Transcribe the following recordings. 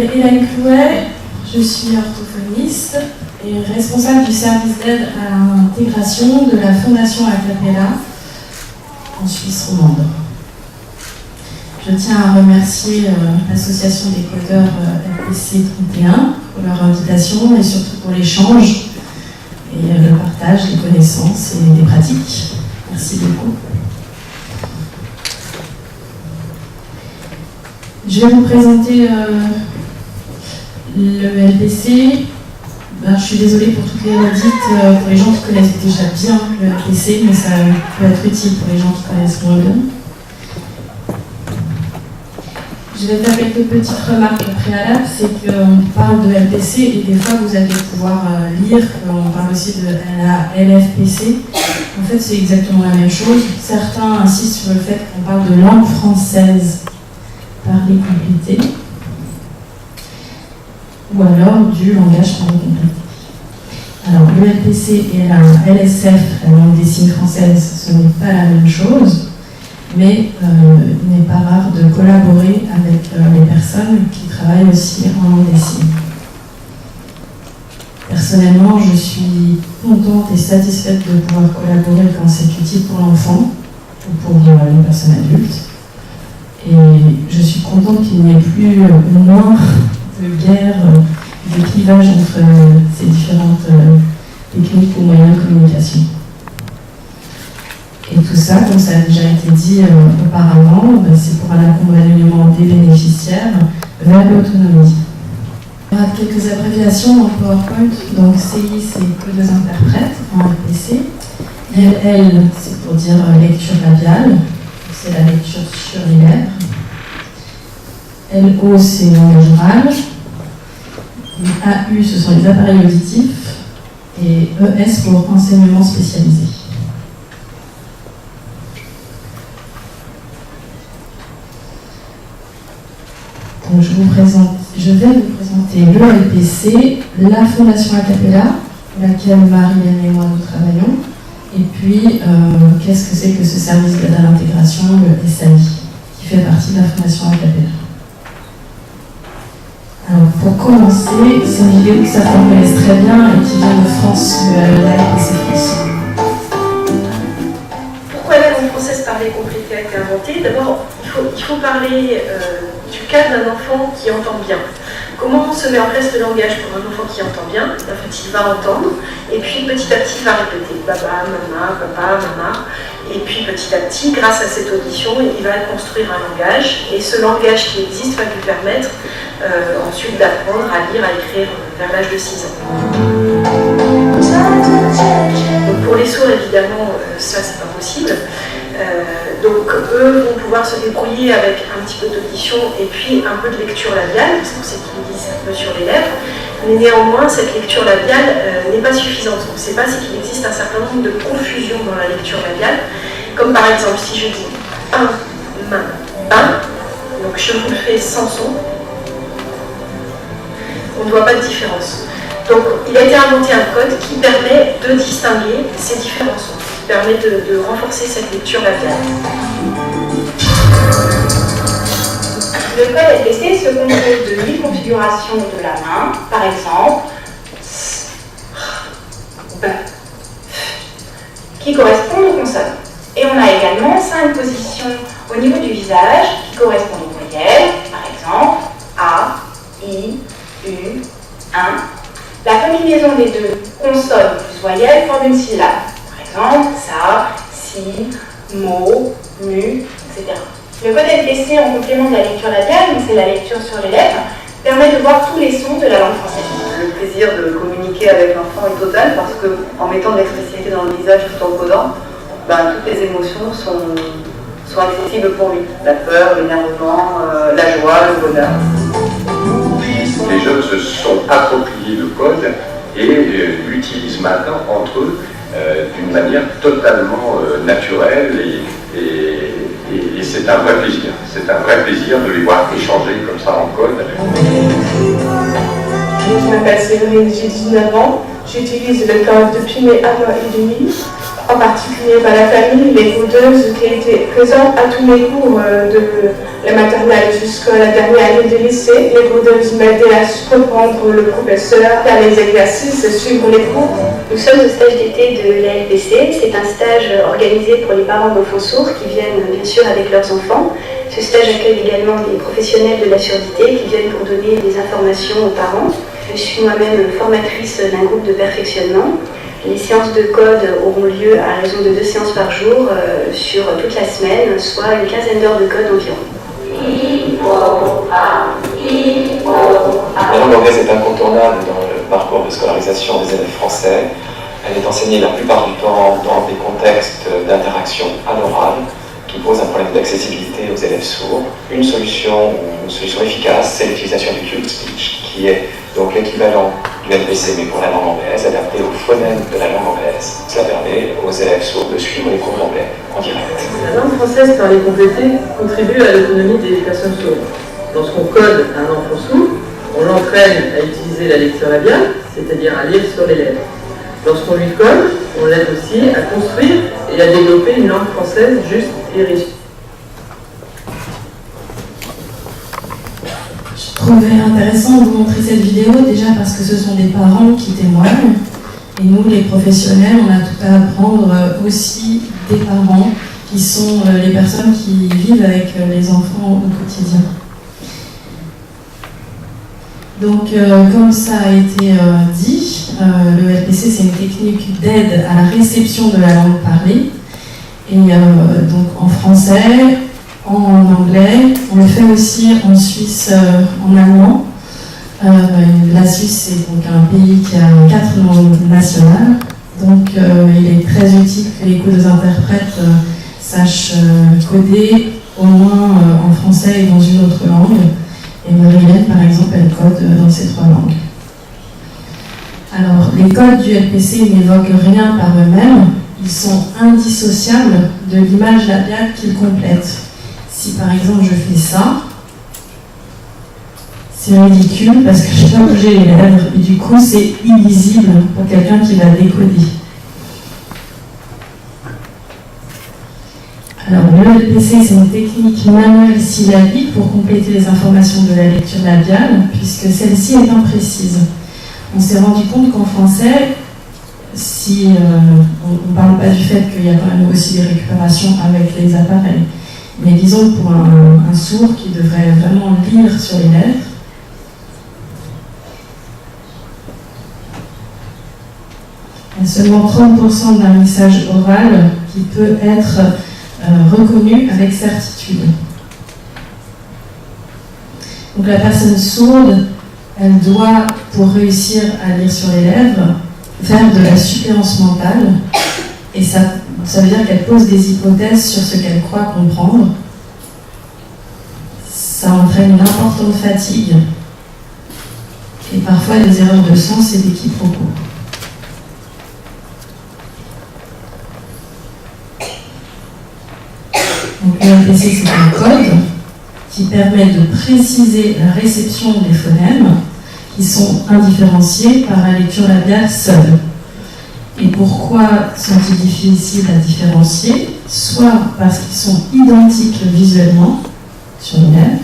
m'appelle Hélène Clouet, je suis orthophoniste et responsable du service d'aide à l'intégration de la Fondation Acapella en Suisse romande. Je tiens à remercier l'association des codeurs LPC 31 pour leur invitation et surtout pour l'échange et le partage des connaissances et des pratiques. Merci beaucoup. Je vais vous présenter le LPC. Je suis désolée pour toutes les redites, pour les gens qui connaissent déjà bien le LPC, mais ça peut être utile pour les gens qui connaissent moins bien. Je vais faire quelques petites remarques préalables, c'est qu'on parle de LPC et des fois vous allez pouvoir lire qu'on parle aussi de la LFPC. En fait, c'est exactement la même chose. Certains insistent sur le fait qu'on parle de langue française parlée complétée ou alors du langage parlé complété. Alors, le LPC et la LSF, la langue des signes française, ce n'est pas la même chose. Mais il n'est pas rare de collaborer avec les personnes qui travaillent aussi en langue des signes. Personnellement, je suis contente et satisfaite de pouvoir collaborer quand c'est utile pour l'enfant ou pour une personne adulte. Et je suis contente qu'il n'y ait plus moins de guerre, de clivage entre ces différentes techniques ou moyens de communication. Et tout ça, comme ça a déjà été dit auparavant, c'est pour un accompagnement des bénéficiaires vers l'autonomie. Il y aura quelques abréviations en PowerPoint. Donc CI, c'est que des interprètes en LPC. LL, c'est pour dire lecture labiale, c'est la lecture sur les lèvres. LO, c'est langage oral. AU, ce sont les appareils auditifs. Et ES pour enseignement spécialisé. Donc je vais vous présenter le LPC, la Fondation Acapella, pour laquelle Marie-Hélène et moi nous travaillons, et puis qu'est-ce que c'est que ce service d'aide à l'intégration, le SAI, qui fait partie de la Fondation Acapella. Alors pour commencer, c'est une vidéo que certains connaissent très bien et qui vient de France, la LPC France. Pourquoi la langue française parlée complétée a été inventée? D'abord, il faut parler du cas d'un enfant qui entend bien. Comment se met en place le langage pour un enfant qui entend bien? En fait, il va entendre, et puis petit à petit, il va répéter baba, mama, papa, mama. Et puis petit à petit, grâce à cette audition, il va construire un langage, et ce langage qui existe va lui permettre ensuite d'apprendre à lire, à écrire vers l'âge de 6 ans. Donc pour les sourds, évidemment, ça c'est pas possible. Donc eux vont pouvoir se débrouiller avec un petit peu d'audition et puis un peu de lecture labiale, parce qu'on sait qu'ils lisent un peu sur les lèvres. Mais néanmoins, cette lecture labiale n'est pas suffisante. On ne sait pas si qu'il existe un certain nombre de confusions dans la lecture labiale. Comme par exemple, si je dis un, main, bain, donc je vous le fais sans son, on ne voit pas de différence. Donc il a été inventé un code qui permet de distinguer ces différents sons, qui permet de renforcer cette lecture labiale. Le code LPC se compose de 8 configurations de la main, par exemple, qui correspondent aux consonnes. Et on a également 5 positions au niveau du visage qui correspondent aux voyelles, par exemple, A, I, U, 1. La combinaison des deux consonnes plus voyelles forme une syllabe. Par exemple, sa, si, mo, mu, etc. Le code LPC, en complément de la lecture labiale, donc c'est la lecture sur les lèvres, permet de voir tous les sons de la langue française. Le plaisir de communiquer avec l'enfant est total parce qu'en mettant de l'expressivité dans le visage tout en codant, toutes les émotions sont accessibles pour lui. La peur, l'énervement, la joie, le bonheur. Les jeunes se sont appropriés le code et l'utilisent maintenant entre eux d'une manière totalement naturelle et c'est un vrai plaisir. C'est un vrai plaisir de les voir échanger comme ça en code. Je m'appelle Séverine, j'ai 19 ans. J'utilise le code depuis mes 1 an et demi. En particulier la famille, les codeuses qui étaient présentes à tous mes cours la maternelle jusqu'à la dernière année de lycée. Les codeuses m'aidaient à comprendre le professeur, faire les exercices, suivre les cours. Nous sommes au stage d'été de l'ALPC. C'est un stage organisé pour les parents d'enfants sourds qui viennent bien sûr avec leurs enfants. Ce stage accueille également des professionnels de la surdité qui viennent pour donner des informations aux parents. Je suis moi-même formatrice d'un groupe de perfectionnement. Les séances de code auront lieu à raison de 2 séances par jour sur toute la semaine, soit une quinzaine d'heures de code environ. La langue anglaise est incontournable dans le parcours de scolarisation des élèves français. Elle est enseignée la plupart du temps dans des contextes d'interaction à l'oral qui posent un problème d'accessibilité aux élèves sourds. Une solution efficace, c'est l'utilisation du cube speech, qui est donc l'équivalent du LPC mais pour la langue anglaise, adapté aux phonèmes de la langue anglaise. Cela permet aux élèves sourds de suivre les cours d'anglais en direct. La langue française parlée complétée contribue à l'autonomie des personnes sourdes. Lorsqu'on code un enfant sourd, on l'entraîne à utiliser la lecture labiale, c'est-à-dire à lire sur les lèvres. Lorsqu'on lui code, on l'aide aussi à construire et à développer une langue française juste et riche. Je trouvais intéressant de vous montrer cette vidéo, déjà parce que ce sont des parents qui témoignent. Et nous, les professionnels, on a tout à apprendre aussi des parents qui sont les personnes qui vivent avec les enfants au quotidien. Donc, comme ça a été dit, le LPC, c'est une technique d'aide à la réception de la langue parlée. Et donc en français, en anglais, on le fait aussi en Suisse, en allemand. La Suisse, c'est donc un pays qui a 4 langues nationales. Donc, il est très utile que les interprètes sachent coder au moins en français et dans une autre langue. Et Marilène, par exemple, elle code dans ces 3 langues. Alors, les codes du LPC n'évoquent rien par eux-mêmes. Ils sont indissociables de l'image labiale qu'ils complètent. Si par exemple je fais ça, c'est ridicule parce que je peux pas bouger les lèvres et du coup c'est illisible pour quelqu'un qui va décoder. Alors le LPC, c'est une technique manuelle syllabique pour compléter les informations de la lecture labiale puisque celle-ci est imprécise. On s'est rendu compte qu'en français, si on ne parle pas du fait qu'il y a quand même aussi des récupérations avec les appareils, mais disons pour un sourd qui devrait vraiment lire sur les lèvres, il y a seulement 30% d'un message oral qui peut être reconnu avec certitude. Donc la personne sourde, elle doit, pour réussir à lire sur les lèvres, faire de la suppléance mentale, et ça veut dire qu'elle pose des hypothèses sur ce qu'elle croit comprendre. Ça entraîne une importante fatigue, et parfois des erreurs de sens et des quiproquos. Donc le LPC, c'est un code qui permet de préciser la réception des phonèmes qui sont indifférenciés par la lecture labiale seule. Et pourquoi sont-ils difficiles à différencier? Soit parce qu'ils sont identiques visuellement sur les lèvres.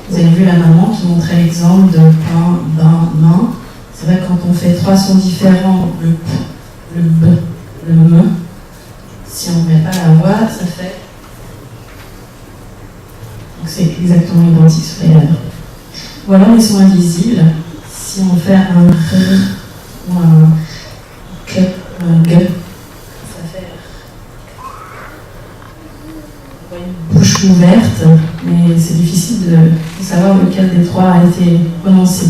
Vous avez vu la maman qui montrait l'exemple de pain, bain, main. C'est vrai que quand on fait 3 sons différents, le p, le b, le m, si on ne met pas la voix, ça fait... Donc c'est exactement identique sur les lèvres. Ou alors ils sont invisibles. Si on fait un r ou un k ou un g, ça fait une bouche ouverte, mais c'est difficile de savoir lequel des 3 a été prononcé.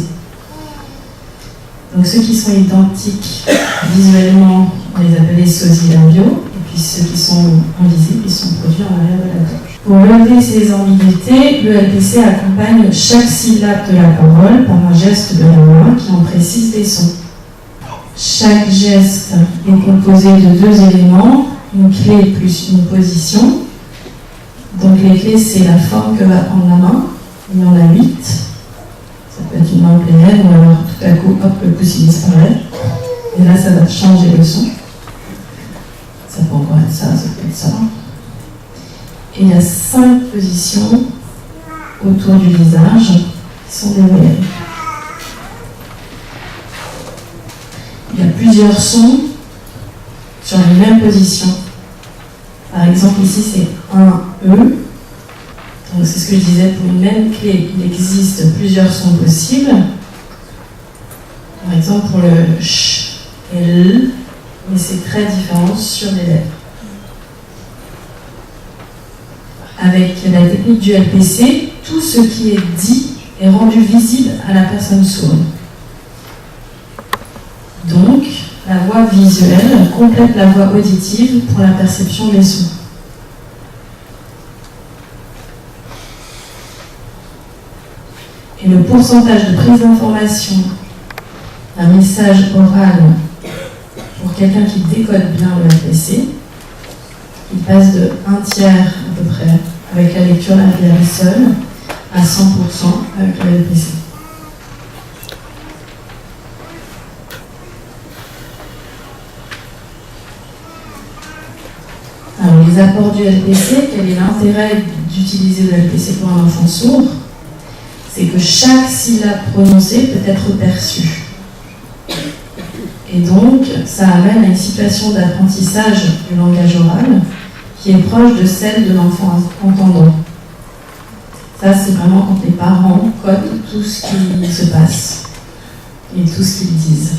Donc ceux qui sont identiques visuellement, on les appelle les sosies labiaux, et puis ceux qui sont invisibles, ils sont produits en arrière de la gorge. Pour lever ces ambiguïtés, le LPC accompagne chaque syllabe de la parole par un geste de la main qui en précise les sons. Chaque geste est composé de 2 éléments, une clé plus une position. Donc les clés, c'est la forme que va prendre la main. Il y en a 8. Ça peut être une main pleine, ou alors tout à coup, hop, le pouce il disparaît. Et là, ça va changer le son. Ça peut encore être ça, ça peut être ça. Et il y a 5 positions autour du visage, qui sont des voyelles. Il y a plusieurs sons sur les mêmes positions. Par exemple, ici, c'est un E. Donc, c'est ce que je disais, pour une même clé, il existe plusieurs sons possibles. Par exemple, pour le ch et l, mais c'est très différent sur les lèvres. Avec la technique du LPC, tout ce qui est dit est rendu visible à la personne sourde. Donc, la voix visuelle complète la voix auditive pour la perception des sons. Et le pourcentage de prise d'information d'un message oral pour quelqu'un qui décode bien le LPC, il passe de 1/3 à peu près avec la lecture labiale seule à 100% avec le LPC. Alors, les apports du LPC, quel est l'intérêt d'utiliser le LPC pour un enfant sourd? C'est que chaque syllabe prononcée peut être perçue. Et donc, ça amène à une situation d'apprentissage du langage oral qui est proche de celle de l'enfant entendant. Ça, c'est vraiment quand les parents codent tout ce qui se passe et tout ce qu'ils disent.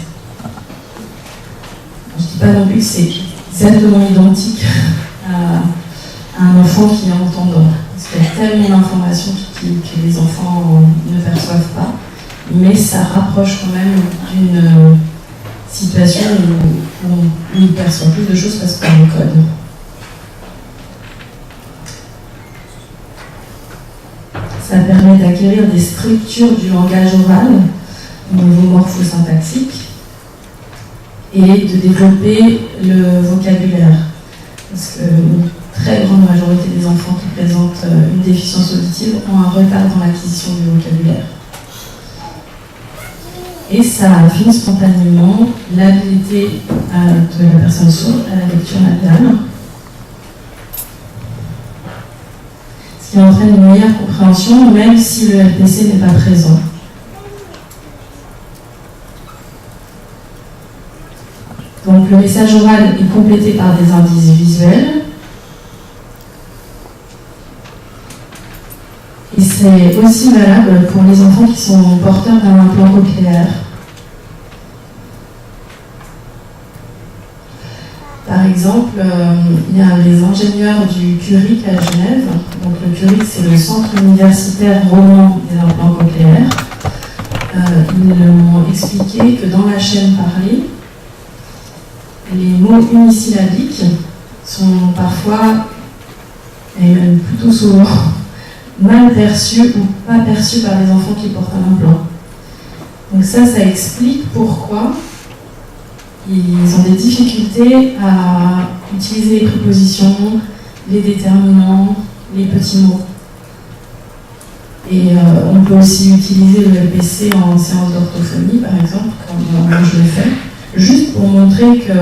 Je ne dis pas non plus que c'est exactement identique à un enfant qui est entendant. Parce qu'il y a tellement d'informations que les enfants ne perçoivent pas, mais ça rapproche quand même d'une situation où on perçoit plus de choses parce qu'on code. Ça permet d'acquérir des structures du langage oral au niveau morphosyntaxique et de développer le vocabulaire. Parce que très grande majorité des enfants qui présentent une déficience auditive ont un retard dans l'acquisition du vocabulaire. Et ça affine spontanément l'habilité de la personne sourde à la lecture labiale, ce qui entraîne une meilleure compréhension même si le LPC n'est pas présent. Donc le message oral est complété par des indices visuels. Et c'est aussi valable pour les enfants qui sont porteurs d'un implant cochléaire. Par exemple, il y a les ingénieurs du CURIC à Genève. Donc le CURIC, c'est le Centre universitaire roman des implants cochléaires. Ils m'ont expliqué que dans la chaîne parlée, les mots unisyllabiques sont parfois, et même plutôt souvent, mal perçus ou pas perçus par les enfants qui portent un implant. Donc ça explique pourquoi ils ont des difficultés à utiliser les prépositions, les déterminants, les petits mots. Et on peut aussi utiliser le LPC en séance d'orthophonie, par exemple, comme moi je l'ai fait, juste pour montrer que,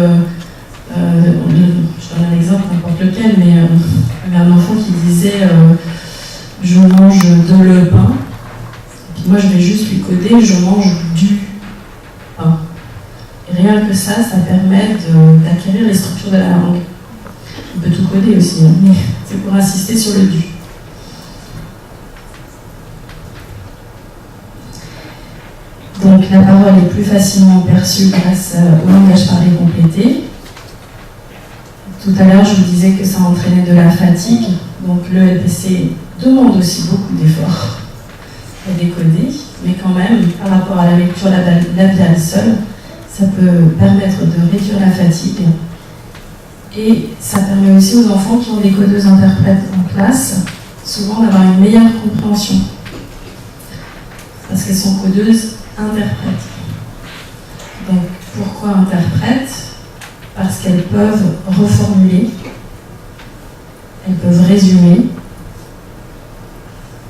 je donne un exemple, n'importe lequel, mais il y avait un enfant qui disait je mange de le pain, et puis moi je vais juste lui coder je mange du pain. Et rien que ça permet d'acquérir les structures de la langue. On peut tout coder aussi, hein, mais c'est pour insister sur le du. Donc la parole est plus facilement perçue grâce au langage parlé complété. Tout à l'heure, je vous disais que ça entraînait de la fatigue. Donc le LPC demande aussi beaucoup d'efforts à décoder, mais quand même, par rapport à la lecture labiale seule, ça peut permettre de réduire la fatigue. Et ça permet aussi aux enfants qui ont des codeuses interprètes en classe, souvent d'avoir une meilleure compréhension. Parce qu'elles sont codeuses interprètes. Donc pourquoi interprètes? Parce qu'elles peuvent reformuler, elles peuvent résumer,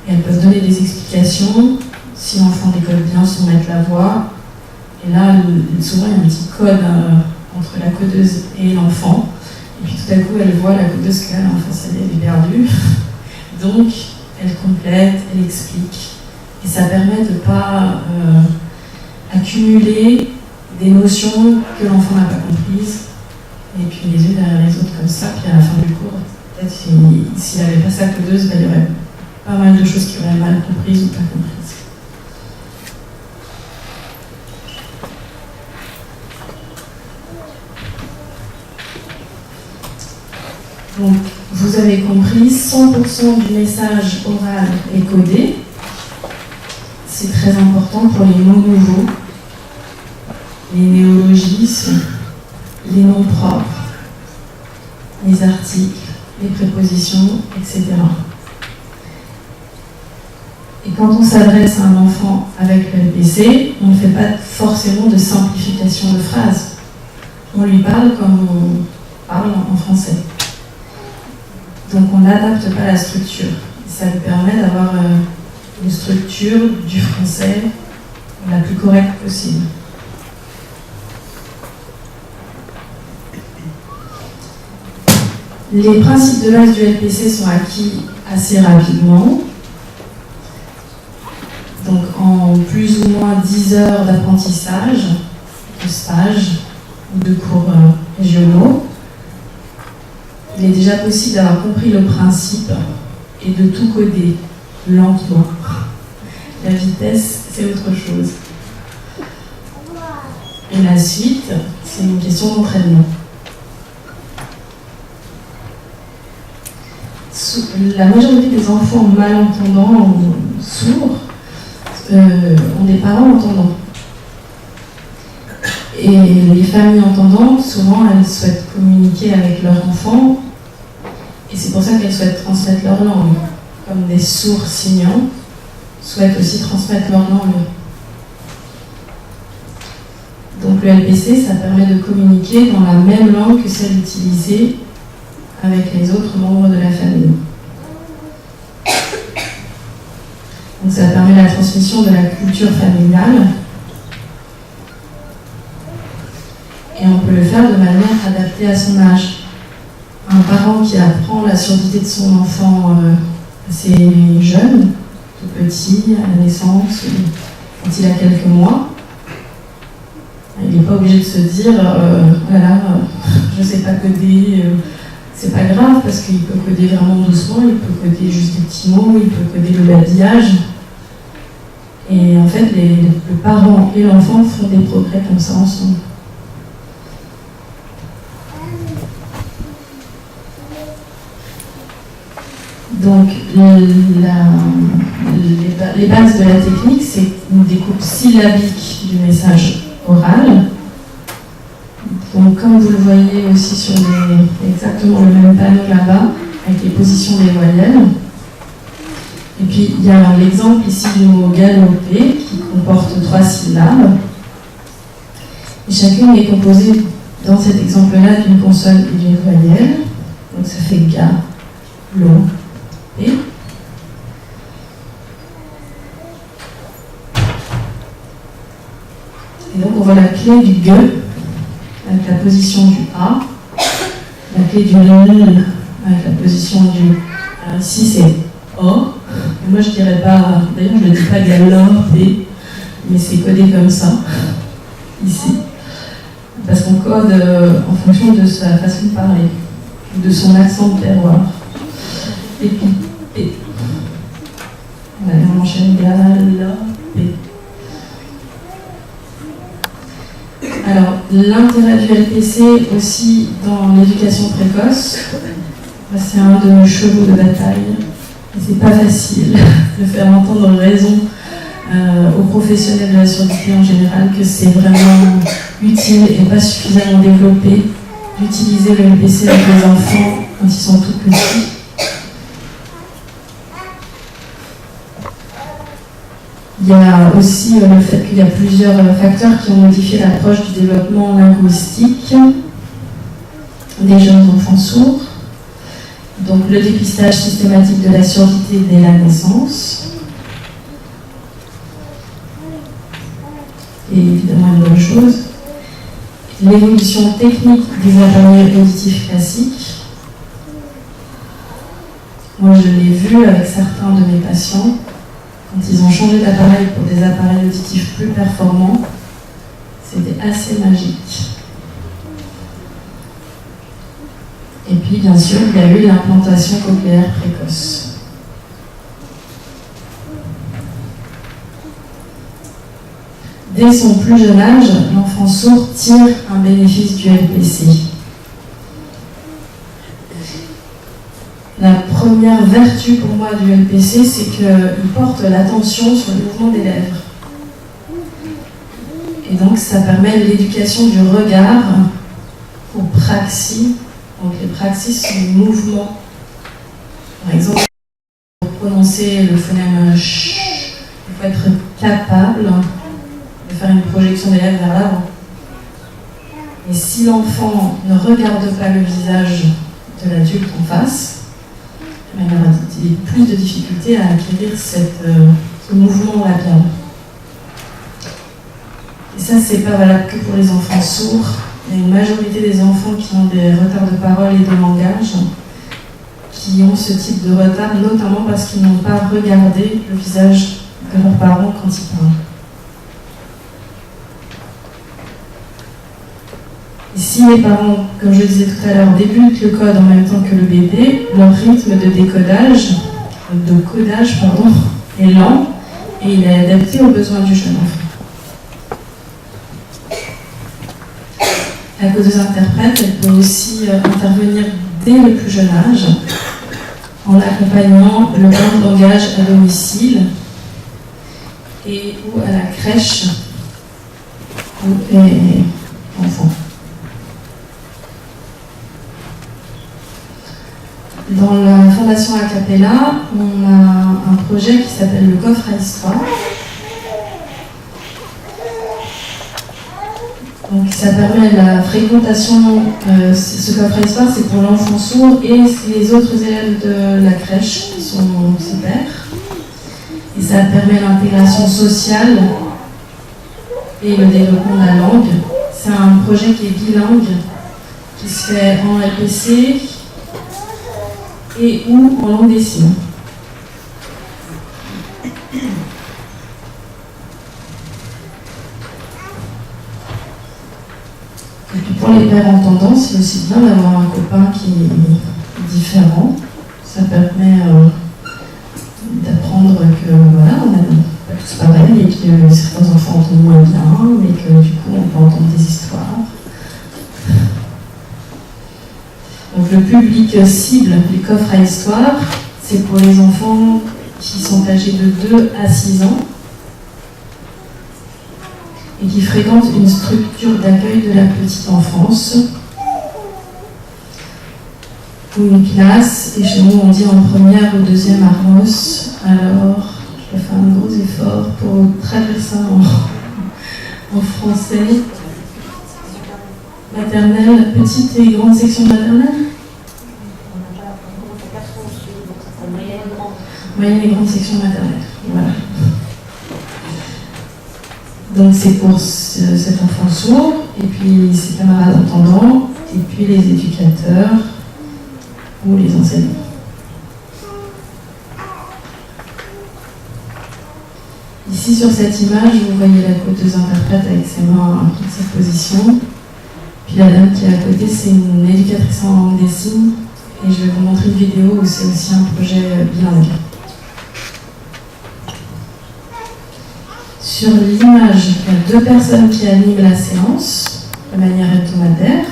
et elles peuvent donner des explications si l'enfant décode bien sans mettre la voix. Et là, souvent, il y a un petit code entre la codeuse et l'enfant. Et puis tout à coup, elle voit la codeuse que l'enfant, elle est perdue. Donc, elle complète, elle explique. Et ça permet de ne pas accumuler des notions que l'enfant n'a pas comprises, et puis les unes derrière les autres comme ça, puis à la fin du cours, peut-être s'il n'avait pas sa codeuse, il y aurait pas mal de choses qu'il aurait mal comprises ou pas comprises. Donc, vous avez compris, 100% du message oral est codé. C'est très important pour les mots nouveaux, les néologismes, les noms propres, les articles, les prépositions, etc. Et quand on s'adresse à un enfant avec le LPC, on ne fait pas forcément de simplification de phrases. On lui parle comme on parle en français. Donc on n'adapte pas la structure. Ça lui permet d'avoir une structure du français la plus correcte possible. Les principes de base du LPC sont acquis assez rapidement. Donc en plus ou moins 10 heures d'apprentissage, de stage ou de cours régionaux, il est déjà possible d'avoir compris le principe et de tout coder lentement. La vitesse, c'est autre chose. Et la suite, c'est une question d'entraînement. La majorité des enfants malentendants ou sourds ont des parents entendants. Et les familles entendantes, souvent, elles souhaitent communiquer avec leur enfant, et c'est pour ça qu'elles souhaitent transmettre leur langue. Comme des sourds signants souhaitent aussi transmettre leur langue. Donc le LPC, ça permet de communiquer dans la même langue que celle utilisée avec les autres membres de la famille. Donc ça permet la transmission de la culture familiale. Et on peut le faire de manière adaptée à son âge. Un parent qui apprend la surdité de son enfant assez jeune, tout petit, à la naissance, quand il a quelques mois, il n'est pas obligé de se dire voilà, je ne sais pas coder, c'est pas grave, parce qu'il peut coder vraiment doucement, il peut coder juste des petits mots, il peut coder le babillage. Et en fait, le parent et l'enfant font des progrès comme ça ensemble. Donc, les bases de la technique, c'est une découpe syllabique du message oral. Donc, comme vous le voyez aussi sur exactement le même panneau là-bas, avec les positions des voyelles. Et puis, il y a l'exemple ici du mot galoper, qui comporte 3 syllabes. Et chacune est composée, dans cet exemple-là, d'une consonne et d'une voyelle. Donc, ça fait ga, lo, et donc on voit la clé du G avec la position du A, la clé du L avec la position du ici c'est O. Et moi je dirais pas, d'ailleurs je ne dis pas galopé, mais c'est codé comme ça, ici. Parce qu'on code en fonction de sa façon de parler, de son accent de terroir. Et puis, P. On enchaîne galopé. Alors, l'intérêt du LPC aussi dans l'éducation précoce, c'est un de nos chevaux de bataille. Et c'est pas facile de faire entendre raison aux professionnels de la surdité en général que c'est vraiment utile et pas suffisamment développé d'utiliser le LPC avec les enfants quand ils sont tout petits. Il y a aussi le fait qu'il y a plusieurs facteurs qui ont modifié l'approche du développement linguistique des jeunes enfants sourds. Donc le dépistage systématique de la surdité dès la naissance. Et évidemment une bonne chose. L'évolution technique des appareils auditifs classiques. Moi, je l'ai vu avec certains de mes patients, quand ils ont changé d'appareil pour des appareils auditifs plus performants, c'était assez magique. Et puis, bien sûr, il y a eu l'implantation cochléaire précoce. Dès son plus jeune âge, l'enfant sourd tire un bénéfice du LPC. La première vertu pour moi du LPC, c'est qu'il porte l'attention sur le mouvement des lèvres. Et donc ça permet l'éducation du regard aux praxis. Donc les praxis sont des mouvements. Par exemple, pour prononcer le phonème ch, il faut être capable de faire une projection des lèvres vers l'avant. Et si l'enfant ne regarde pas le visage de l'adulte en face, il aura plus de difficultés à acquérir ce mouvement labial. Et ça, c'est pas valable que pour les enfants sourds. Il y a une majorité des enfants qui ont des retards de parole et de langage qui ont ce type de retard, notamment parce qu'ils n'ont pas regardé le visage de leurs parents quand ils parlent. Et si les parents, comme je le disais tout à l'heure, débutent le code en même temps que le bébé, leur rythme de codage, est lent et il est adapté aux besoins du jeune enfant. La codeuse interprète, elle peut aussi intervenir dès le plus jeune âge en accompagnant le banc de langage à domicile et ou à la crèche où est l'enfant. Dans la Fondation Acapella, on a un projet qui s'appelle le coffre à histoire. Donc ça permet la fréquentation, ce coffre à histoire c'est pour l'enfant sourd et les autres élèves de la crèche qui sont ses pairs. Et ça permet l'intégration sociale et le développement de la langue. C'est un projet qui est bilingue, qui se fait en LPC et ou en langue des signes. Et puis pour les pères entendants, c'est aussi bien d'avoir un copain qui est différent. Ça permet d'apprendre que voilà, on n'est pas tous pareils et que certains enfants entendent moins bien, mais que du coup on peut entendre des histoires. Donc le public cible du coffre à histoire, c'est pour les enfants qui sont âgés de 2 à 6 ans et qui fréquentent une structure d'accueil de la petite enfance ou une classe, et chez nous on dit en première ou deuxième Armos. Alors je vais faire un gros effort pour traduire ça en français. Maternelle, petite et grande section maternelle. Moyenne et grande section maternelle. Voilà. Donc c'est pour cet enfant sourd, et puis ses camarades entendants, et puis les éducateurs ou les enseignants. Ici sur cette image, vous voyez la codeuse interprète avec ses mains en toute cette position. Puis la dame qui est à côté, c'est une éducatrice en langue des signes. Et je vais vous montrer une vidéo où c'est aussi un projet bilingue. Sur l'image, il y a 2 personnes qui animent la séance de manière hebdomadaire.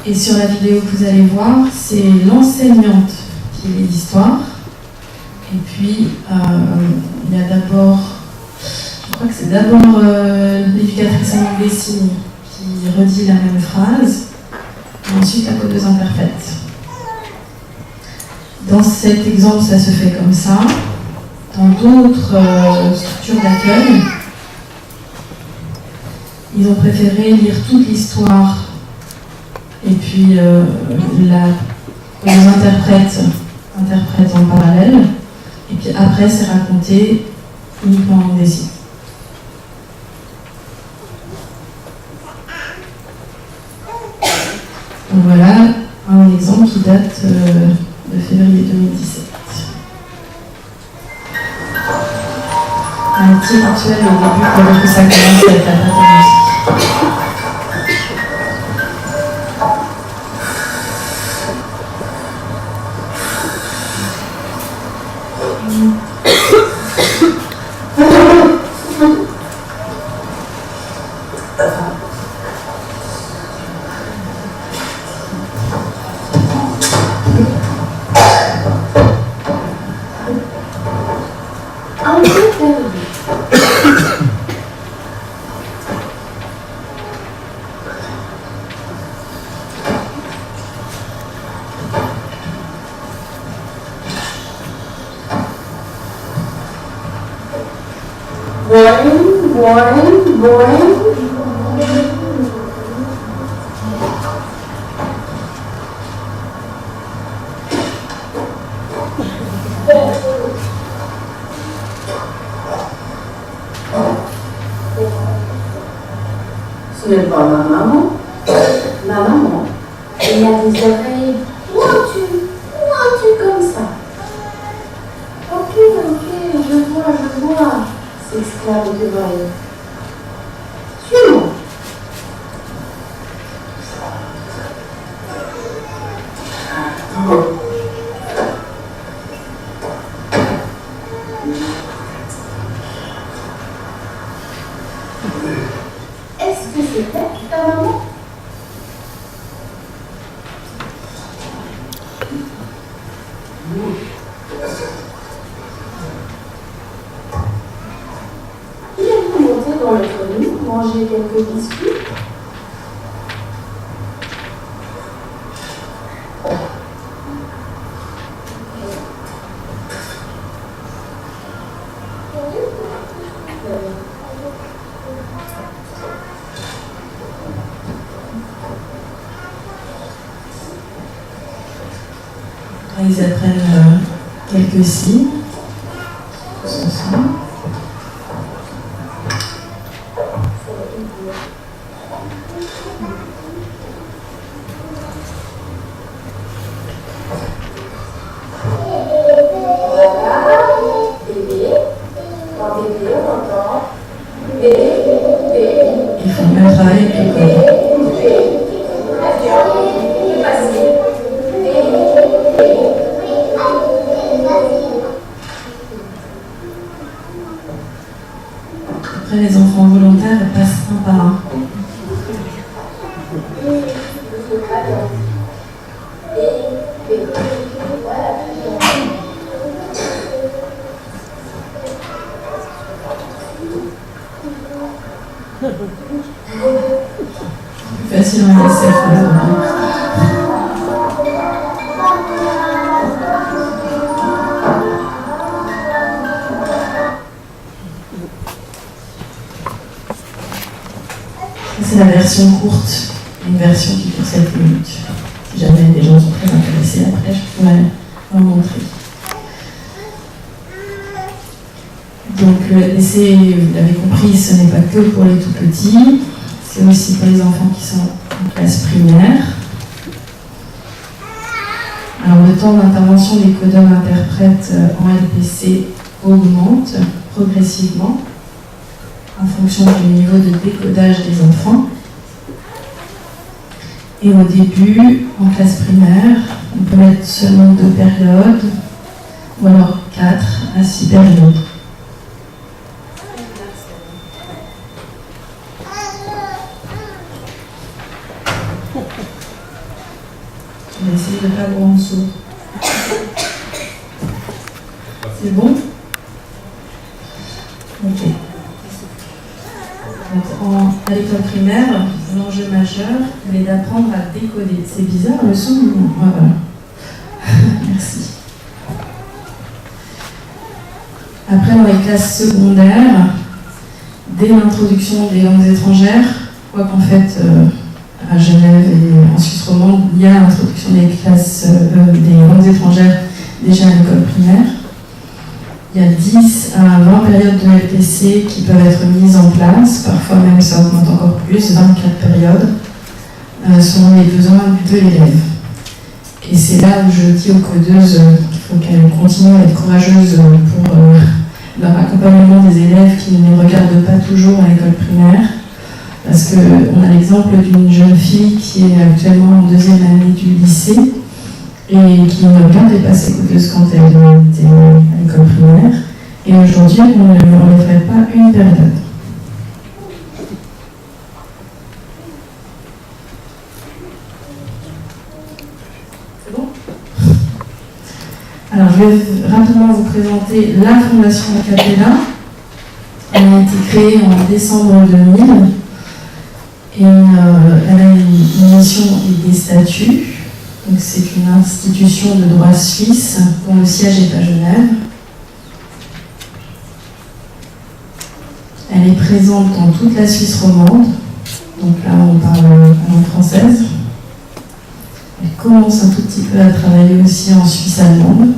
Et sur la vidéo que vous allez voir, c'est l'enseignante qui lit l'histoire. Et puis, il y a d'abord, je crois que c'est d'abord l'éducatrice en langue des signes qui redit la même phrase, et ensuite la codeuse interprète. Dans cet exemple, ça se fait comme ça. Dans d'autres structures d'accueil, ils ont préféré lire toute l'histoire et puis la codeuse interprète en parallèle, et puis après c'est raconté uniquement en langue des signes. Donc voilà un exemple qui date de de février 2017. Un petit rituel au début pour que ça commence avec la pâte à musique. Ce n'est pas ma maman. Ma maman, elle a des oreilles pointues comme ça. Ok, je vois, s'exclame Devine. Suis-moi. Est-ce que c'était ta maman? Voulez-vous monter dans le grenier, manger quelques biscuits? Ils apprennent quelques signes tous ensemble. Ils font le même travail avec l'école. Après, les enfants volontaires passent un par un. Plus facilement laisser faire. C'est la version courte, une version qui dure 7 minutes. Si jamais des gens sont très intéressés, après je pourrais en montrer. Donc l'essai, vous l'avez compris, ce n'est pas que pour les tout petits, c'est aussi pour les enfants qui sont en classe primaire. Alors le temps d'intervention des codeurs-interprètes en LPC augmente progressivement en fonction du niveau de décodage des enfants. Et au début, en classe primaire, on peut mettre seulement 2 périodes, ou alors 4 à 6 périodes. Je vais essayer de ne pas voir en dessous. C'est bon? Ok. À l'école primaire, l'enjeu majeur, il est d'apprendre à décoder. C'est bizarre, le son, voilà. Merci. Après, dans les classes secondaires, dès l'introduction des langues étrangères, quoi qu'en fait, à Genève et en Suisse romande, il y a l'introduction des classes des langues étrangères déjà à l'école primaire. Il y a 10 à 20 périodes de LPC qui peuvent être mises en place, parfois même ça augmente encore plus, 24 périodes, selon les besoins de l'élève. Et c'est là où je dis aux codeuses qu'il faut qu'elles continuent à être courageuses pour leur accompagnement des élèves qui ne les regardent pas toujours à l'école primaire. Parce qu'on a l'exemple d'une jeune fille qui est actuellement en 2e année du lycée et qui ne regardait pas ses codeuses quand elle était à l'école primaire. Et aujourd'hui, on ne lui enlèverait pas une période. C'est bon ? Alors, je vais rapidement vous présenter la Fondation Acapella. Elle a été créée en décembre 2000 et elle a une mission et des statuts. Donc, c'est une institution de droit suisse dont le siège est à Genève. Elle est présente dans toute la Suisse romande. Donc là, on parle la langue française. Elle commence un tout petit peu à travailler aussi en Suisse allemande.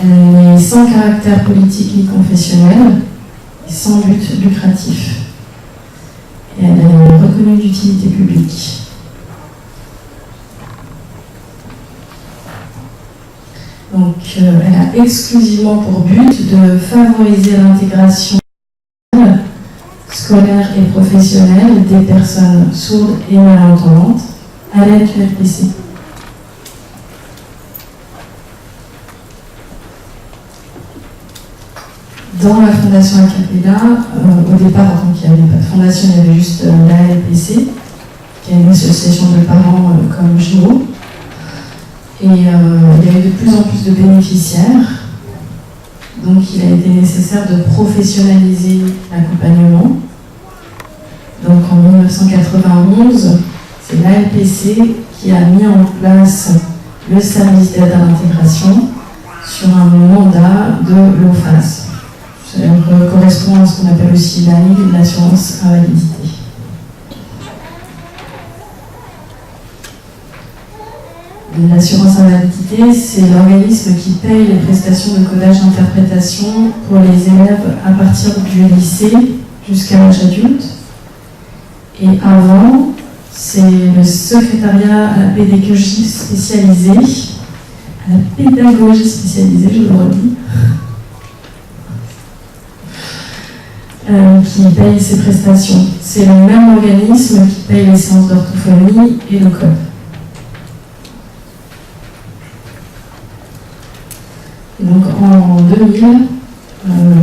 Elle est sans caractère politique ni confessionnel et sans but lucratif. Et elle est reconnue d'utilité publique. Donc, elle a exclusivement pour but de favoriser l'intégration scolaire et professionnelle des personnes sourdes et malentendantes à l'aide du FPC. Dans la Fondation Acapella, au départ, donc, il n'y avait pas de fondation, il y avait juste la LPC, qui est une association de parents comme Jumeaux. Et il y avait de plus en plus de bénéficiaires. Donc il a été nécessaire de professionnaliser l'accompagnement. Donc en 1991, c'est l'ALPC qui a mis en place le service d'aide à l'intégration sur un mandat de l'OFAS. Ça correspond à ce qu'on appelle aussi la Ligue de l'assurance invalidité. L'assurance invalidité, c'est l'organisme qui paye les prestations de codage d'interprétation pour les élèves à partir du lycée jusqu'à l'âge adulte. Et avant, c'est le secrétariat à la pédagogie spécialisée. À la pédagogie spécialisée, je le redis. Qui paye ces prestations. C'est le même organisme qui paye les séances d'orthophonie et le code. Donc en 2000,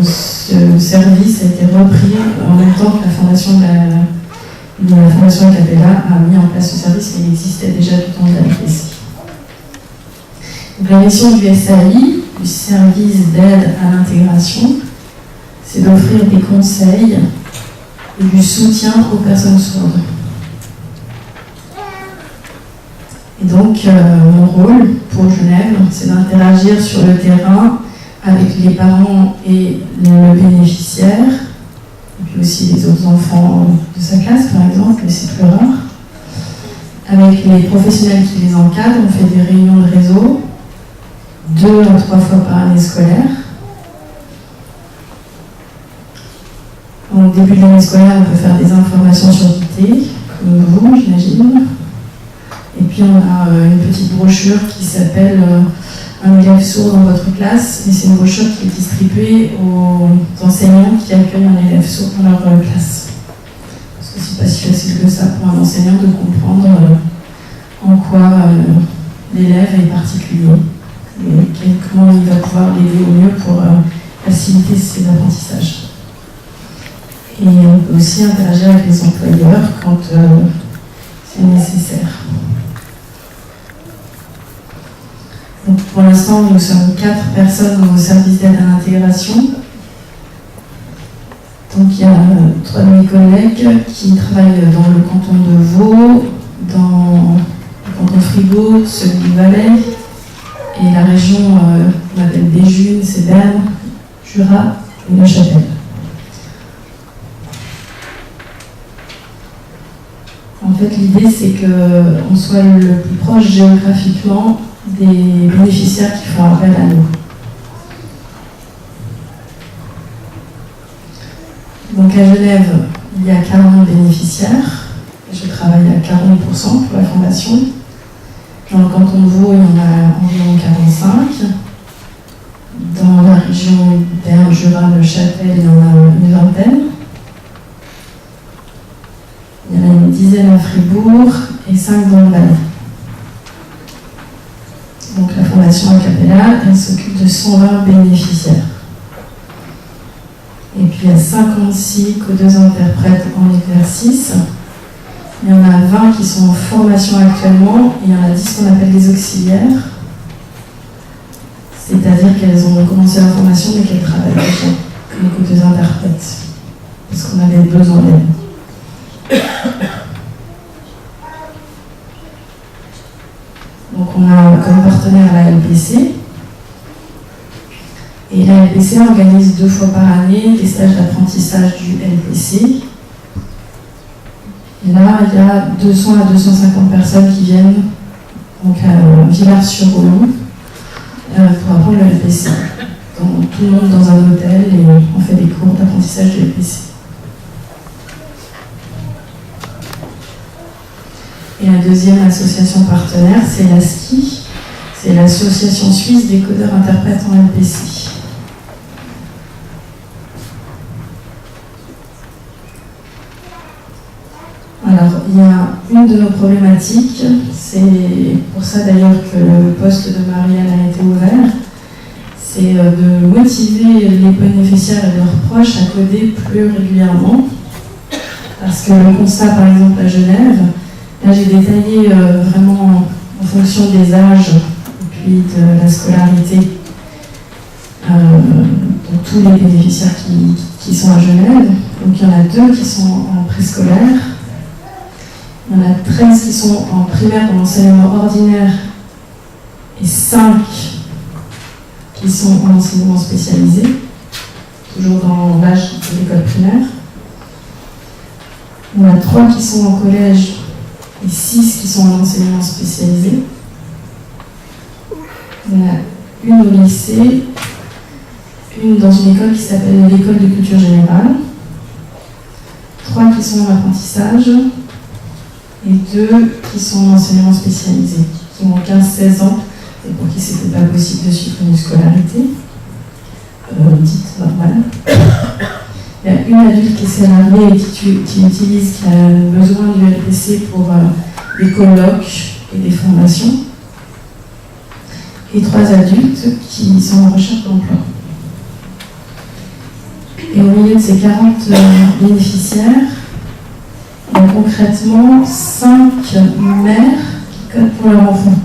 ce service a été repris en même temps que la Fondation Acapella a mis en place ce service, mais il existait déjà du temps de la FPC. Donc la mission du SAI, du service d'aide à l'intégration, c'est d'offrir des conseils et du soutien aux personnes sourdes. Et donc, mon rôle pour Genève, c'est d'interagir sur le terrain avec les parents et le bénéficiaire, et puis aussi les autres enfants de sa classe, par exemple, mais c'est plus rare. Avec les professionnels qui les encadrent, on fait des réunions de réseau, 2 à 3 fois par année scolaire. Au début de l'année scolaire, on peut faire des informations sur l'IT, comme vous, j'imagine. Et puis on a une petite brochure qui s'appelle Un élève sourd dans votre classe. Et c'est une brochure qui est distribuée aux enseignants qui accueillent un élève sourd dans leur classe. Parce que c'est pas si facile que ça pour un enseignant de comprendre en quoi l'élève est particulier. Et comment il va pouvoir l'aider au mieux pour faciliter ses apprentissages. Et on peut aussi interagir avec les employeurs quand c'est nécessaire. Donc pour l'instant, nous sommes 4 personnes au service d'aide à l'intégration. Donc il y a 3 de mes collègues qui travaillent dans le canton de Vaud, dans le canton de Fribourg, celui du Valais, et la région qu'on appelle Béjune, c'est Berne, Jura et Neuchâtel. En fait, l'idée, c'est qu'on soit le plus proche géographiquement des bénéficiaires qui font appel à nous. Donc à Genève, il y a 40 bénéficiaires. Je travaille à 40% pour la fondation. Dans le canton de Vaud, il y en a environ 45. Dans la région Berne, Jura, Neuchâtel, il y en a une vingtaine. Il y en a une dizaine à Fribourg et 5 dans le Valais. Donc la Fondation Acapella, elle s'occupe de 120 bénéficiaires. Et puis il y a 56 codeuses interprètes en exercice. Il y en a 20 qui sont en formation actuellement, et il y en a 10 qu'on appelle des auxiliaires. C'est-à-dire qu'elles ont commencé leur formation mais qu'elles travaillent déjà comme les codeuses interprètes, parce qu'on avait besoin d'aide. Donc on a comme partenaire la LPC. Et la LPC organise 2 fois par année des stages d'apprentissage du LPC. Et là, il y a 200 à 250 personnes qui viennent donc à Villars-sur-Olon pour apprendre le LPC. Donc, tout le monde dans un hôtel et on fait des cours d'apprentissage du LPC. Et la deuxième association partenaire, c'est l'ASCI. C'est l'association suisse des codeurs interprètes en LPC. Alors, il y a une de nos problématiques, c'est pour ça d'ailleurs que le poste de Marianne a été ouvert, c'est de motiver les bénéficiaires et leurs proches à coder plus régulièrement. Parce que le constat, par exemple, à Genève, là j'ai détaillé vraiment en fonction des âges et puis de la scolarité, donc tous les bénéficiaires qui sont à Genève. Donc il y en a 2 qui sont en préscolaire. Il y en a 13 qui sont en primaire en enseignement ordinaire et 5 qui sont en enseignement spécialisé, toujours dans l'âge de l'école primaire. Il y en a 3 qui sont en collège et 6 qui sont en enseignement spécialisé. Il y en a une au lycée, une dans une école qui s'appelle l'école de culture générale, 3 qui sont en apprentissage, et 2 qui sont en enseignement spécialisé, qui ont 15-16 ans et pour qui c'était pas possible de suivre une scolarité dite normale. Il y a une adulte qui est salariée et qui a besoin du LPC pour des colloques et des formations, et 3 adultes qui sont en recherche d'emploi. Et au milieu de ces 40 bénéficiaires, il y a concrètement 5 mères qui codent pour leurs enfants.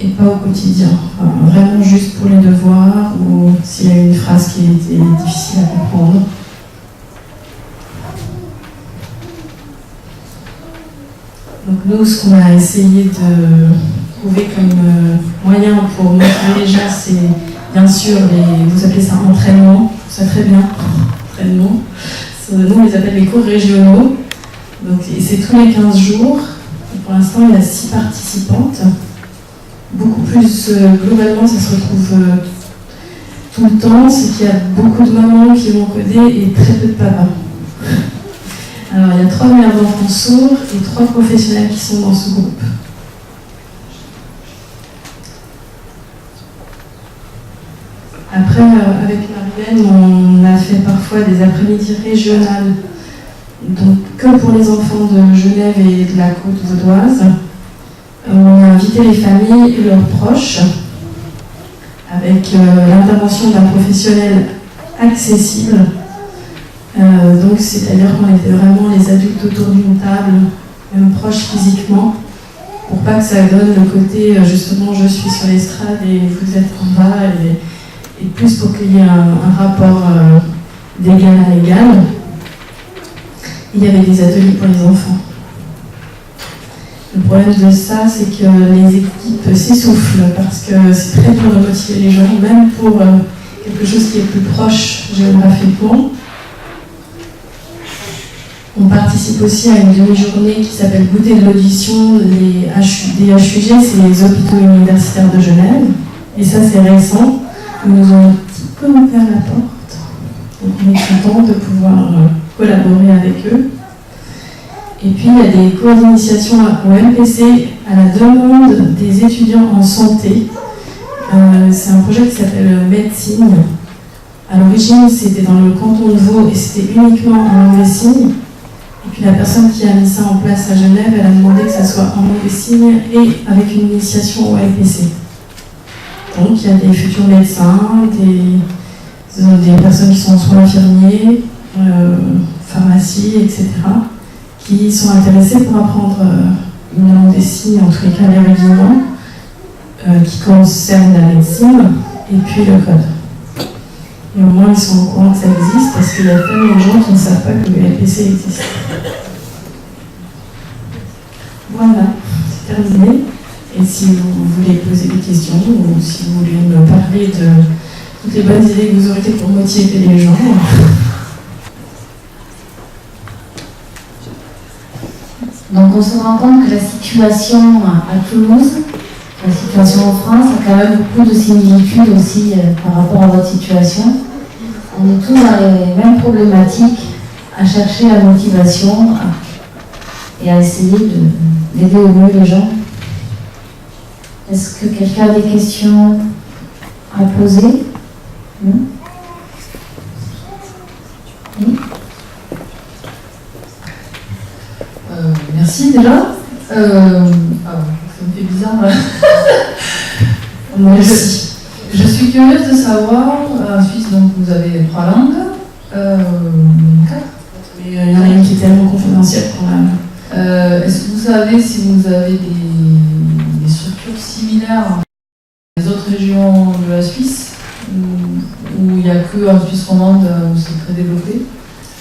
Et pas au quotidien. Enfin, vraiment juste pour les devoirs ou s'il y a une phrase qui était difficile à comprendre. Donc nous, ce qu'on a essayé de trouver comme moyen pour motiver les gens, c'est bien sûr, vous appelez ça entraînement, c'est très bien, entraînement. Nous, on les appelle les cours régionaux. Donc, c'est tous les 15 jours. Et pour l'instant, il y a 6 participantes. Beaucoup plus globalement, ça se retrouve tout le temps. C'est qu'il y a beaucoup de mamans qui vont coder et très peu de papas. Alors, il y a 3 mères d'enfants sourds et 3 professionnels qui sont dans ce groupe. Après, avec Marianne, on a fait parfois des après-midi régionales, donc que pour les enfants de Genève et de la côte vaudoise. On a invité les familles et leurs proches avec l'intervention d'un professionnel accessible. Donc, c'est-à-dire qu'on était vraiment les adultes autour d'une table, même proches physiquement, pour pas que ça donne le côté justement je suis sur l'estrade et vous êtes en bas. Et plus pour qu'il y ait un rapport d'égal à égal. Il y avait des ateliers pour les enfants. Le problème de ça, c'est que les équipes s'essoufflent parce que c'est très dur de motiver les gens, même pour quelque chose qui est plus proche géographiquement. On participe aussi à une demi-journée qui s'appelle Goûter de l'audition des HUG, c'est les hôpitaux universitaires de Genève. Et ça, c'est récent. Ils nous ont un petit peu ouvert la porte. Donc on est content de pouvoir collaborer avec eux. Et puis il y a des cours d'initiation au MPC à la demande des étudiants en santé. C'est un projet qui s'appelle Médecine. À l'origine, c'était dans le canton de Vaud et c'était uniquement en langue des signes. Et puis la personne qui a mis ça en place à Genève, elle a demandé que ça soit en langue des signes et avec une initiation au LPC. Donc il y a des futurs médecins, des personnes qui sont en soins infirmiers, pharmacie, etc., qui sont intéressés pour apprendre une langue des signes, en tous les cas les rudiments, qui concernent la médecine, et puis le code. Et au moins ils sont au courant que ça existe, parce qu'il y a tellement de gens qui ne savent pas que le LPC existe. Voilà, c'est terminé. Et si vous voulez poser des questions, ou si vous voulez me parler de toutes les bonnes idées que vous aurez pour motiver les gens. Donc on se rend compte que la situation à Toulouse, la situation en France, a quand même beaucoup de similitudes aussi par rapport à votre situation. On est tous dans les mêmes problématiques, à chercher la motivation et à essayer d'aider au mieux les gens. Est-ce que quelqu'un a des questions à poser? Oui. Merci déjà. Ça me fait bizarre. Merci. Je suis curieuse de savoir, en Suisse, donc vous avez 3 langues, 4. Mais il y en a une qui est tellement confidentielle qu'on a. Est-ce que vous savez si vous avez des structures similaires dans les autres régions de la Suisse, où il n'y a que en Suisse romande où c'est très développé?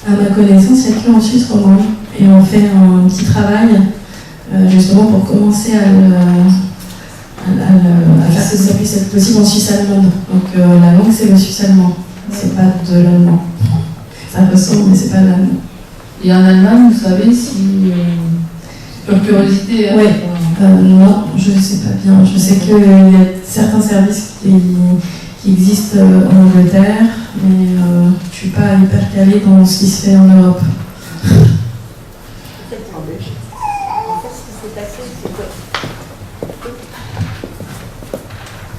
À ma connaissance, il n'y a que en Suisse romande. Et on fait un petit travail justement pour commencer à faire que ça puisse être possible en Suisse allemande. Donc la langue, c'est le suisse allemand, c'est pas de l'allemand. Ça ressemble, mais c'est pas de l'allemand. Et en Allemagne, vous savez si... Par curiosité... Oui, non, je ne sais pas bien. Je sais qu'il y a certains services qui existent en Angleterre, mais je ne suis pas hyper calée dans ce qui se fait en Europe.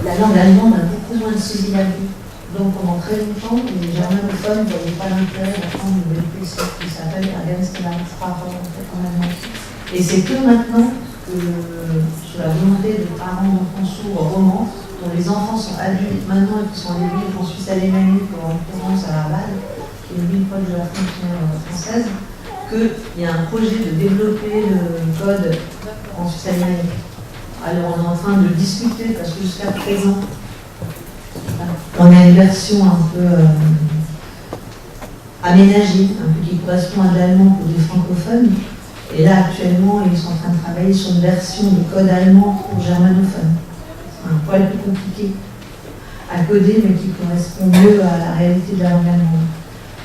La langue allemande a beaucoup moins de syllabes. Donc pendant très longtemps, les germanophones n'avaient pas l'intérêt d'apprendre le LPC qui s'appelle Ergänzungsleistungssprache en fait en allemand. Et c'est que maintenant que, sur la volonté des parents d'enfants sourds romands, dont les enfants sont adultes maintenant et qui sont allés vivre en Suisse alémanique, en l'occurrence à Laval, qui est une ville proche de la frontière française, qu'il y a un projet de développer le code en Suisse alémanique. Alors on est en train de discuter parce que jusqu'à présent, on a une version un peu aménagée, un peu qui correspond à l'allemand pour les francophones. Et là actuellement, ils sont en train de travailler sur une version du code allemand pour germanophones. C'est un poil plus compliqué à coder, mais qui correspond mieux à la réalité de la langue allemande.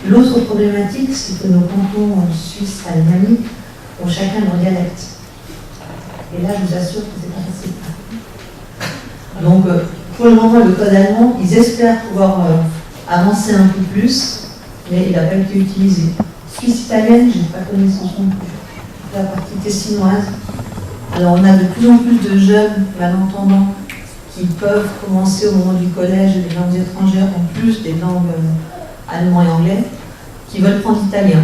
L'autre problématique, c'est que nos cantons suisses alémaniques ont chacun leur dialecte. Et là, je vous assure que c'est pas facile. Donc, pour le moment, le code allemand, ils espèrent pouvoir avancer un peu plus, mais il n'a pas été utilisé. Suisse italienne, je n'ai pas connaissance non plus. La partie tessinoise. Alors, on a de plus en plus de jeunes malentendants qui peuvent commencer au moment du collège des langues étrangères, en plus des langues allemand et anglais, qui veulent prendre l'italien.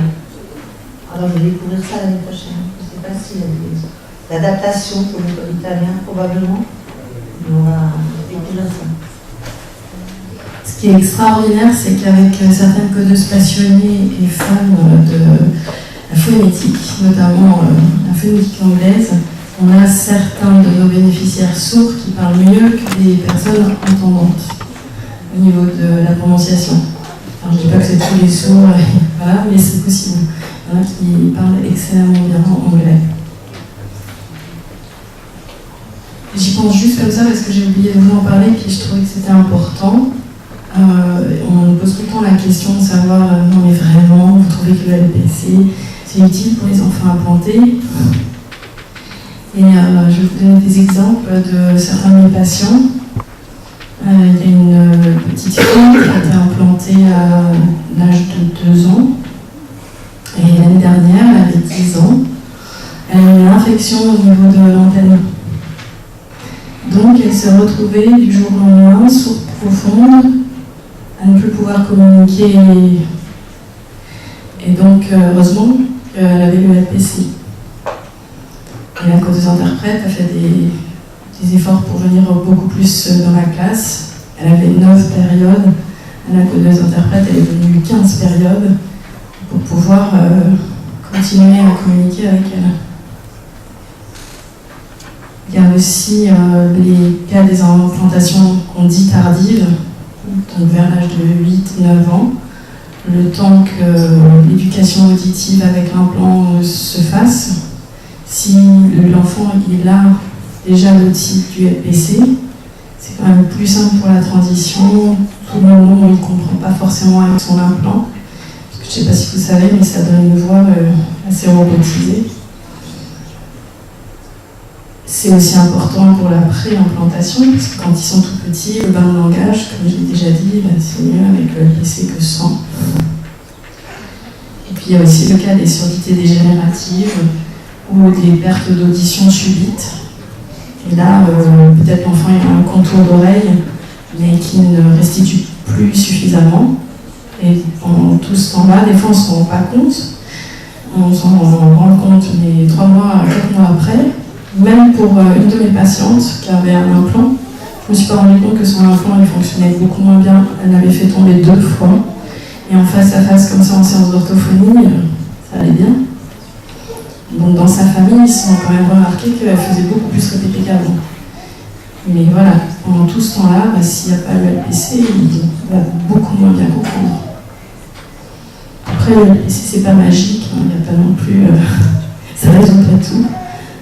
Alors, je vais découvrir ça l'année prochaine. Je ne sais pas s'il y a des adaptations pour l'école italienne, probablement. Mais on va découvrir ça. Ce qui est extraordinaire, c'est qu'avec certaines codeuses passionnées et fans de la phonétique, notamment la phonétique anglaise, on a certains de nos bénéficiaires sourds qui parlent mieux que des personnes entendantes au niveau de la prononciation. Alors, je ne dis pas que c'est tous les sourds, voilà, mais c'est possible. Il y en a qui parlent excellemment bien en anglais. J'y pense juste comme ça parce que j'ai oublié de vous en parler, puis je trouvais que c'était important. On pose tout le temps la question de savoir, non mais vraiment, vous trouvez que le LPC, c'est utile pour les enfants implantés? Et je vais vous donner des exemples de certains de mes patients. Il y a une petite fille qui a été implantée à l'âge de 2 ans. Et l'année dernière, elle avait 10 ans. Elle a eu une infection au niveau de l'antenne. donc elle s'est retrouvée du jour au lendemain, sourde profonde, à ne plus pouvoir communiquer. Et donc, heureusement, elle avait le LPC. Et la codeuse interprète a fait des efforts pour venir beaucoup plus dans la classe. Elle avait 9 périodes. La codeuse interprète, elle est venue 15 périodes pour pouvoir continuer à communiquer avec elle. Il y a aussi les cas des implantations qu'on dit tardives, donc vers l'âge de 8-9 ans, le temps que l'éducation auditive avec l'implant se fasse. Si l'enfant il a déjà le type du LPC, c'est quand même plus simple pour la transition, tout le moment où il ne comprend pas forcément avec son implant. Parce que je ne sais pas si vous savez, mais ça donne une voix assez robotisée. C'est aussi important pour la pré-implantation, parce que quand ils sont tout petits, le bain de langage, comme je l'ai déjà dit, c'est mieux avec le LPC que sans. Et puis il y a aussi le cas des surdités dégénératives ou des pertes d'audition subites. Et là, peut-être l'enfant a un contour d'oreille, mais qui ne restitue plus suffisamment. Et pendant tout ce temps-là, des fois on ne s'en rend pas compte. On s'en rend compte mais 3 mois, 4 mois après. Même pour une de mes patientes qui avait un implant, je me suis pas rendu compte que son implant il fonctionnait beaucoup moins bien. Elle l'avait fait tomber 2 fois. Et en face à face, comme ça en séance d'orthophonie, ça allait bien. Donc dans sa famille, ils se sont quand même remarqué qu'elle faisait beaucoup plus répéter qu'avant. Mais voilà, pendant tout ce temps-là, s'il n'y a pas le LPC, il va beaucoup moins bien comprendre. Après, le LPC, c'est pas magique, il n'y a pas non plus... ça résout pas tout.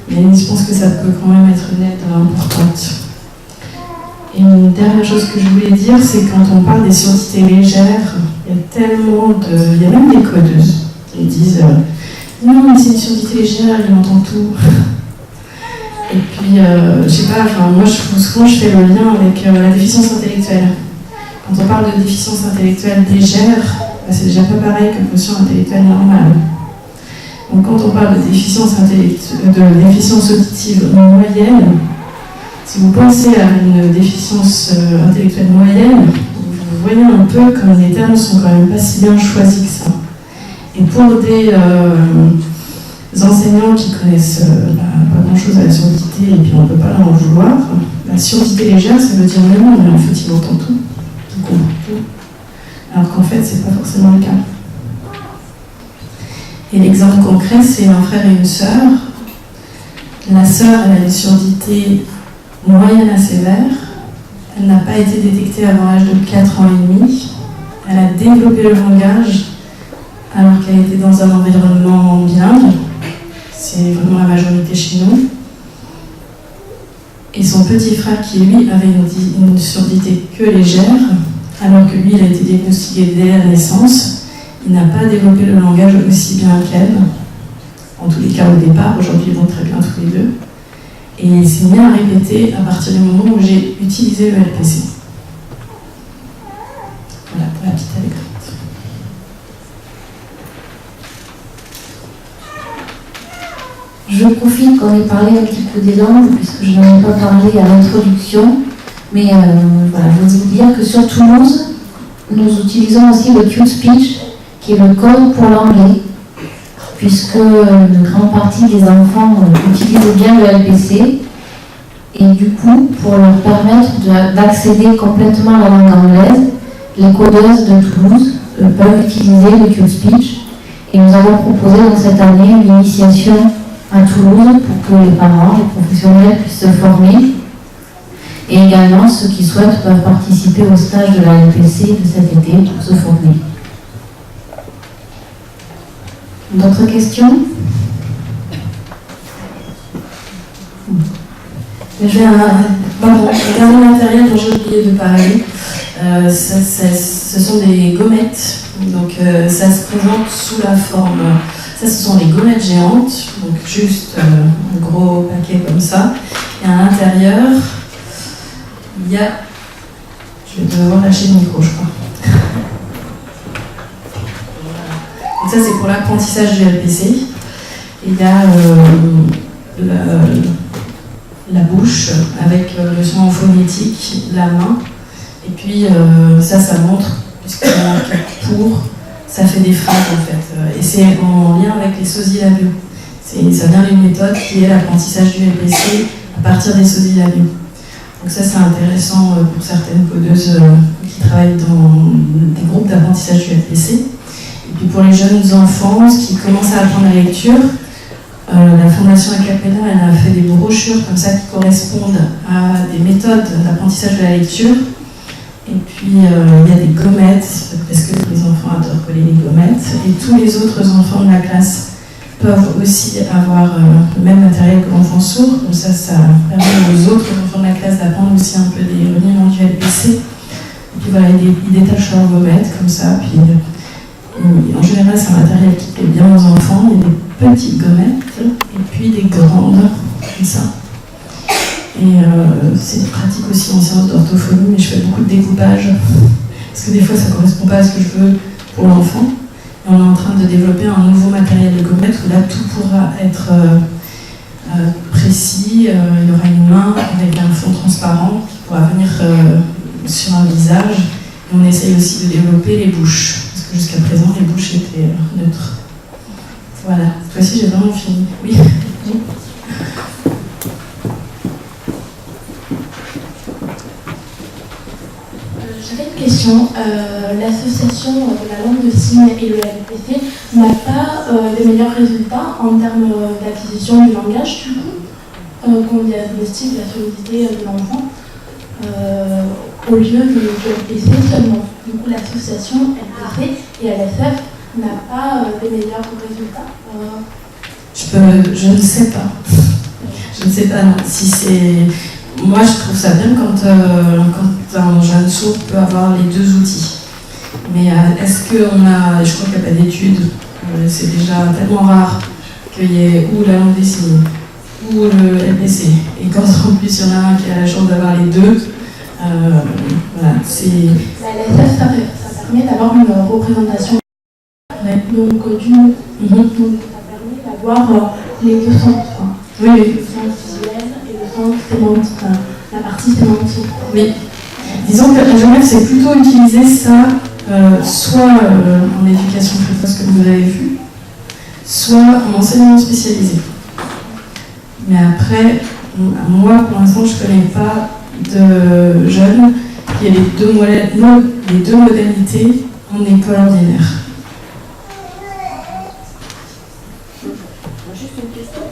Mais je pense que ça peut quand même être une aide importante. Et une dernière chose que je voulais dire, c'est quand on parle des surdités légères, il y a tellement de... Il y a même des codeuses qui disent non, mais c'est une surdité légère, il entend tout. Et puis, je sais pas, moi souvent je fais le lien avec la déficience intellectuelle. Quand on parle de déficience intellectuelle légère, c'est déjà pas pareil que quotient intellectuel normal. Donc quand on parle de déficience auditive moyenne, si vous pensez à une déficience intellectuelle moyenne, vous voyez un peu comme les termes sont quand même pas si bien choisis que ça. Et pour des enseignants qui connaissent pas grand-chose à la surdité et puis on ne peut pas leur en vouloir, la surdité légère, ça veut dire non, mais en fait il entend tout, il comprend tout. Alors qu'en fait, c'est pas forcément le cas. Et l'exemple concret, c'est un frère et une sœur. La sœur, elle a une surdité moyenne à sévère. Elle n'a pas été détectée avant l'âge de 4 ans et demi. Elle a développé le langage alors qu'elle était dans un environnement bilingue. C'est vraiment la majorité chez nous. Et son petit frère, qui lui avait une surdité que légère, alors que lui, il a été diagnostiqué dès la naissance. Il n'a pas développé le langage aussi bien qu'elle, en tous les cas au départ. Aujourd'hui, ils vont très bien tous les deux. Et il s'est mis à répéter à partir du moment où j'ai utilisé le LPC. Voilà pour la petite anecdote. Je profite qu'on ait parlé un petit peu des langues, puisque je n'en ai pas parlé à l'introduction. Mais voilà, je veux vous dire que sur Toulouse, nous utilisons aussi le QSpeech, qui est le code pour l'anglais, puisque une grande partie des enfants utilisent bien le LPC, et du coup, pour leur permettre d'accéder complètement à la langue anglaise, les codeuses de Toulouse peuvent utiliser le QSpeech, et nous avons proposé dans cette année une initiation à Toulouse pour que les parents, les professionnels puissent se former, et également ceux qui souhaitent peuvent participer au stage de la LPC de cet été pour se former. D'autres questions? J'ai un dernier matériel dont j'ai oublié de parler. Ce sont des gommettes. Donc ça se présente sous la forme. Ça, ce sont des gommettes géantes. Donc juste un gros paquet comme ça. Et à l'intérieur, il y a. Je vais devoir lâcher le micro, je crois. Donc ça, c'est pour l'apprentissage du LPC. Il y a la bouche avec le son phonétique, la main. Et puis ça montre, puisqu'il manque pour, ça fait des phrases en fait. Et c'est en lien avec les sosilabiaux. Ça vient d'une méthode qui est l'apprentissage du LPC à partir des sosilabiaux. Donc ça c'est intéressant pour certaines codeuses qui travaillent dans des groupes d'apprentissage du LPC. Et puis pour les jeunes enfants qui commencent à apprendre la lecture, la Fondation Acapella elle a fait des brochures comme ça qui correspondent à des méthodes d'apprentissage de la lecture. Et puis il y a des gommettes, parce que les enfants adorent coller les gommettes. Et tous les autres enfants de la classe peuvent aussi avoir le même matériel que l'enfant sourd. Donc ça permet aux autres enfants de la classe d'apprendre aussi un peu des rudiments du LPC. Et puis voilà, ils détachent leurs gommettes comme ça. Puis, en général, c'est un matériel qui plaît bien aux enfants. Il y a des petites gommettes et puis des grandes, comme ça. Et c'est pratique aussi en séance d'orthophonie, mais je fais beaucoup de découpage. Parce que des fois, ça ne correspond pas à ce que je veux pour l'enfant. Et on est en train de développer un nouveau matériel de gommettes où là, tout pourra être précis. Il y aura une main avec un fond transparent qui pourra venir sur un visage. Et on essaye aussi de développer les bouches. Parce que jusqu'à présent, les bouches étaient neutres. Voilà. Cette fois-ci, j'ai vraiment fini. Oui. J'avais une question. L'association de la langue de signes et le LPC n'a pas des meilleurs résultats en termes d'acquisition du langage, du coup, qu'on diagnostique la solidité de l'enfant, au lieu du LPC seulement. Du coup, l'association LPC et LSF n'a pas des meilleurs résultats. Je ne sais pas. Je ne sais pas, non. Si c'est... Moi, je trouve ça bien quand un jeune sourd peut avoir les deux outils. Mais est-ce qu'on a... Je crois qu'il n'y a pas d'études. C'est déjà tellement rare qu'il y ait ou la langue des signes ou le LPC. Et quand en plus il y en a un qui a la chance d'avoir les deux, voilà, c'est... La LSF, ça permet d'avoir une représentation. Donc, du coup, ça permet d'avoir les deux sens. Oui, le sens visuel et le sens sémantique, la partie sémantique. Oui. Disons que la GMF, c'est plutôt utiliser ça, soit en éducation précoce comme vous l'avez vu, soit en enseignement spécialisé. Mais après, moi, pour l'instant, je ne connais pas de jeunes qui aient les deux modalités en école ordinaire. Juste une question.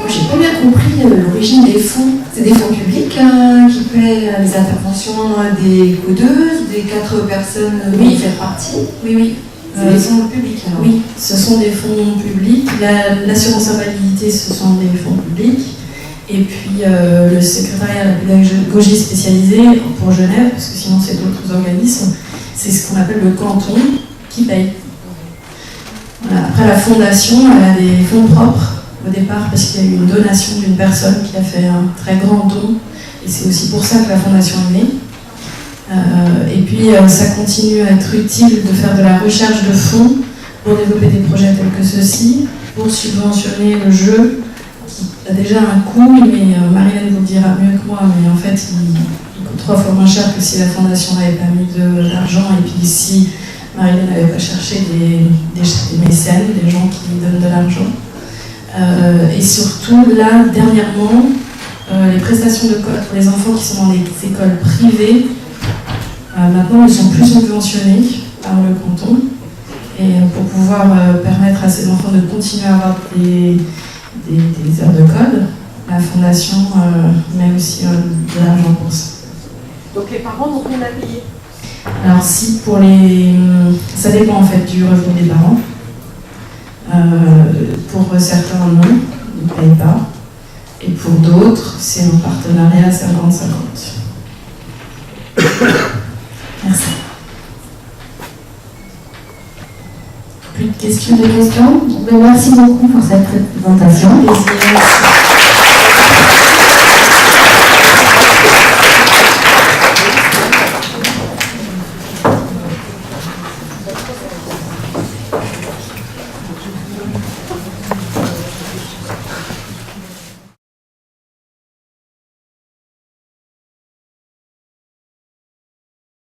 J'ai pas bien compris l'origine des fonds. C'est des fonds publics qui paient les interventions des codeuses, des 4 personnes qui font partie. Oui. C'est des fonds publics alors. Oui, ce sont des fonds publics. L'assurance invalidité, ce sont des fonds publics. Et puis le secrétariat à la pédagogie spécialisée pour Genève, parce que sinon c'est d'autres organismes, c'est ce qu'on appelle le canton qui paye. Voilà. Après la fondation, elle a des fonds propres au départ parce qu'il y a eu une donation d'une personne qui a fait un très grand don. Et c'est aussi pour ça que la fondation est née. Et puis ça continue à être utile de faire de la recherche de fonds pour développer des projets tels que ceux-ci, pour subventionner le jeu qui a déjà un coût, mais Marilène vous le dira mieux que moi, mais en fait il coûte 3 fois moins cher que si la fondation n'avait pas mis de l'argent et puis si Marilène n'avait pas cherché des mécènes, des gens qui donnent de l'argent. Et surtout là, dernièrement, les prestations de code pour les enfants qui sont dans des écoles privées maintenant ne sont plus subventionnées par le canton. Et pour pouvoir permettre à ces enfants de continuer à avoir des heures de code, la fondation met aussi de l'argent pour ça. Donc les parents n'ont rien à payer. Alors si pour les... Ça dépend en fait du revenu des parents. Pour certains non, ils ne payent pas. Et pour d'autres, c'est un partenariat 50-50. Merci. Plus de questions? Merci beaucoup pour cette présentation. Merci.